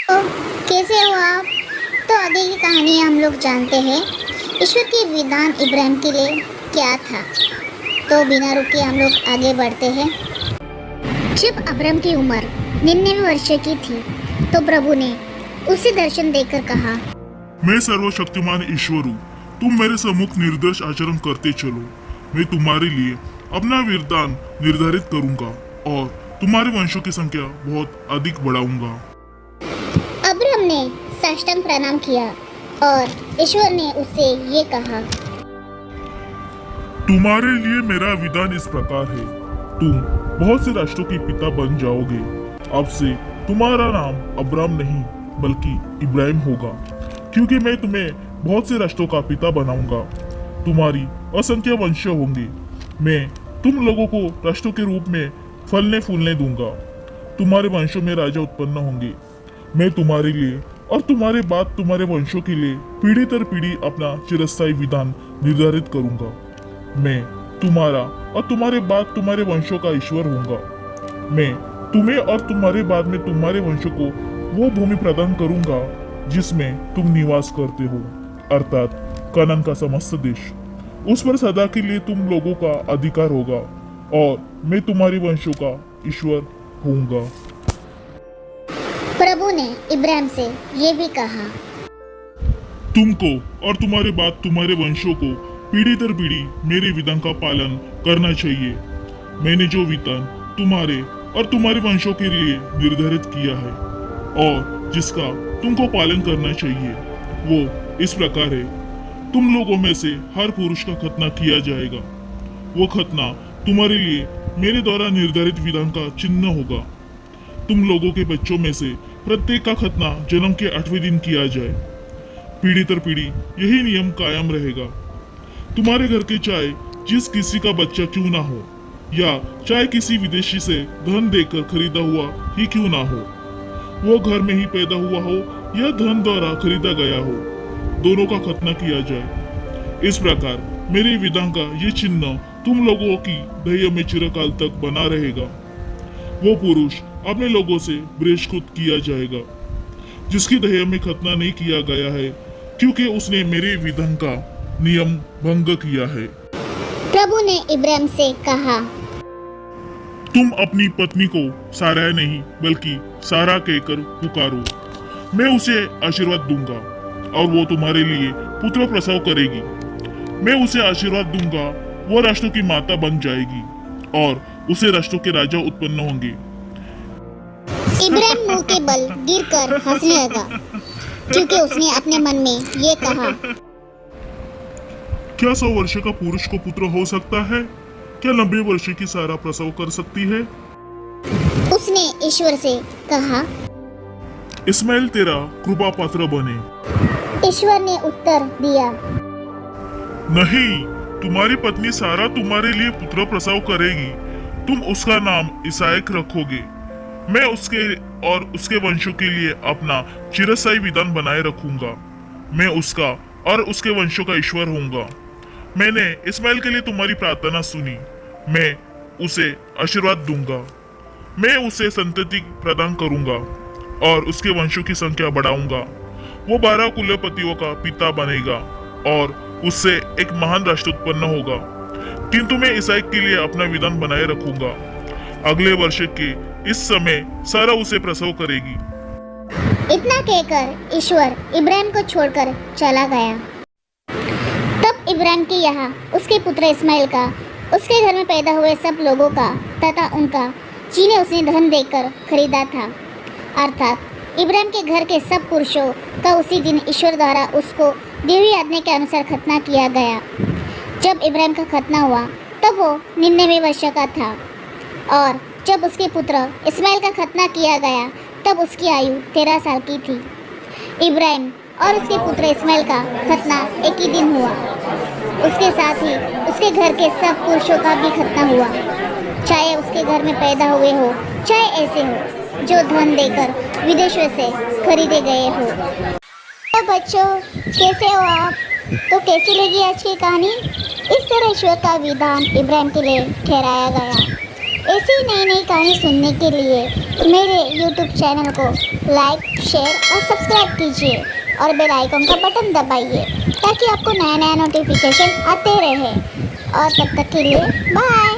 तो कैसे हो आप? तो आगे की कहानी हम लोग जानते हैं। ईश्वर के विधान इब्राहिम के लिए क्या था। तो बिना रुके हम लोग आगे बढ़ते हैं। जब अब्राहम की उम्र 99 वर्ष की थी तो प्रभु ने उसे दर्शन देकर कहा, मैं सर्वशक्तिमान ईश्वर हूँ। तुम मेरे सम्मुख निर्दोष आचरण करते चलो। मैं तुम्हारे लिए अपना वरदान निर्धारित करूंगा और तुम्हारे वंशों की संख्या बहुत अधिक बढ़ाऊंगा। अब्राहम ने साष्टांग प्रणाम किया और ईश्वर ने उससे ये कहा, तुम्हारे लिए मेरा विधान इस प्रकार है, तुम बहुत से राष्ट्रों के पिता बन जाओगे। अब से तुम्हारा नाम अब्राहम नहीं बल्कि इब्राहिम होगा, क्योंकि मैं तुम्हें बहुत से राष्ट्रों का पिता बनाऊंगा। तुम्हारी असंख्य वंश होंगे। मैं तुम लोगों को राष्ट्रों के रूप में फलने फूलने दूंगा। तुम्हारे वंशों में राजा उत्पन्न होंगे। मैं तुम्हारे लिए और तुम्हारे बाद तुम्हारे वंशों के लिए पीढ़ी दर पीढ़ी अपना चिरस्थायी विधान निर्धारित करूंगा। मैं तुम्हारा और तुम्हारे बाद तुम्हारे वंशों का ईश्वर होऊंगा। मैं तुम्हें और तुम्हारे बाद में तुम्हारे वंशों को वो भूमि प्रदान करूंगा जिसमें तुम निवास करते हो, अर्थात कनान का समस्त देश। उस पर सदा के लिए तुम लोगों का अधिकार होगा और मैं तुम्हारे वंशों का ईश्वर होऊंगा। प्रभु ने इब्राहिम से ये भी कहा, तुमको और तुम्हारे बाद तुम्हारे वंशों को पीढ़ी दर पीढ़ी मेरे विधान का पालन करना चाहिए। मैंने जो विधान तुम्हारे और तुम्हारे वंशों के लिए निर्धारित किया है और जिसका तुमको पालन करना चाहिए वो इस प्रकार है। तुम लोगों में से हर पुरुष का खतना किया जाएगा। वो खतना तुम्हारे लिए मेरे द्वारा निर्धारित विधान का चिन्ह होगा। तुम लोगों के बच्चों में से प्रत्येक का खतना जन्म के 8वें दिन किया जाए। पीढ़ी दर पीढ़ी यही नियम कायम रहेगा। तुम्हारे घर के चाहे जिस किसी का बच्चा क्यों ना हो या चाहे किसी विदेशी से धन देकर खरीदा हुआ ही क्यों ना हो, वो घर में ही पैदा हुआ हो या धन द्वारा खरीदा गया हो, दोनों का खतना किया जाए। इस प्रकार मेरे विधान का ये चिन्ह तुम लोगों की दया में चिरकाल तक बना रहेगा। वो पुरुष अपने लोगों से बहिष्कृत किया जाएगा जिसकी दया में खतना नहीं किया गया है, क्योंकि उसने मेरे विधान का नियम भंग किया है। प्रभु ने इब्राहिम से कहा, तुम अपनी पत्नी को सारा नहीं बल्कि सारा कहकर पुकारो। मैं उसे आशीर्वाद दूंगा और वो तुम्हारे लिए पुत्र प्रसव करेगी। मैं उसे आशीर्वाद दूंगा, वो राष्ट्रों की माता बन जाएगी और उसे राष्ट्रों के राजा उत्पन्न होंगे। इब्राहिम मुंह के बल गिरकर हंसने लगा, क्योंकि उसने अपने मन में ये कहा, क्या 100 वर्ष का पुरुष को पुत्र हो सकता है? क्या 90 वर्ष की सारा प्रसव कर सकती है? उसने ईश्वर से कहा, इस्माइल तेरा कृपा पात्र बने। ईश्वर ने उत्तर दिया, नहीं, तुम्हारी पत्नी सारा तुम्हारे लिए पुत्र प्रसव करेगी। तुम उसका नाम इसाक रखोगे। मैं उसके और उसके वंशों के लिए अपना चिरस्थायी विधान बनाए रखूंगा। मैं उसका और उसके वंशों का ईश्वर होऊंगा। मैंने इस्माइल के लिए तुम्हारी प्रार्थना सुनी। मैं उसे आशीर्वाद दूंगा। मैं उसे संतति प्रदान करूंगा और उसके वंशों की संख्या बढ़ाऊंगा। वो 12 कुलपतियों का पिता बनेगा और उससे एक महान राष्ट्र उत्पन्न होगा। किंतु मैं इसाक के लिए अपना विधान बनाए रखूंगा। अगले वर्ष के इस समय सारा उसे प्रसव करेगी। इतना कहकर ईश्वर इब्राहिम को छोड़कर चला गया। तब इब्राहिम के यहाँ उसके पुत्र इस्माइल का, उसके घर में पैदा हुए सब लोगों का तथा उनका जिन्हें उसने धन देकर खरीदा था, अर्थात इब्राहिम के घर के सब पुरुषों का उसी दिन ईश्वर द्वारा उसको देवी आज्ञा के अनुसार खतना किया गया। जब इब्राहिम का खतना हुआ तब वो 99 वर्ष का था और जब उसके पुत्र इस्माइल का खतना किया गया तब उसकी आयु 13 साल की थी। इब्राहिम और उसके पुत्र इस्माइल का खतना एक ही दिन हुआ। उसके साथ ही उसके घर के सब पुरुषों का भी खतना हुआ, चाहे उसके घर में पैदा हुए हो चाहे ऐसे हो जो धन देकर विदेशों से खरीदे गए हो। तो बच्चों, कैसे हो आप? तो कैसी लगी आज की कहानी? इस तरह ईश्वर का विधान इब्राहिम के लिए ठहराया गया। ऐसी नई नई कहानी सुनने के लिए मेरे YouTube चैनल को लाइक, शेयर और सब्सक्राइब कीजिए और बेल आइकन का बटन दबाइए ताकि आपको नया नया नोटिफिकेशन आते रहे। और तब तक के लिए बाय।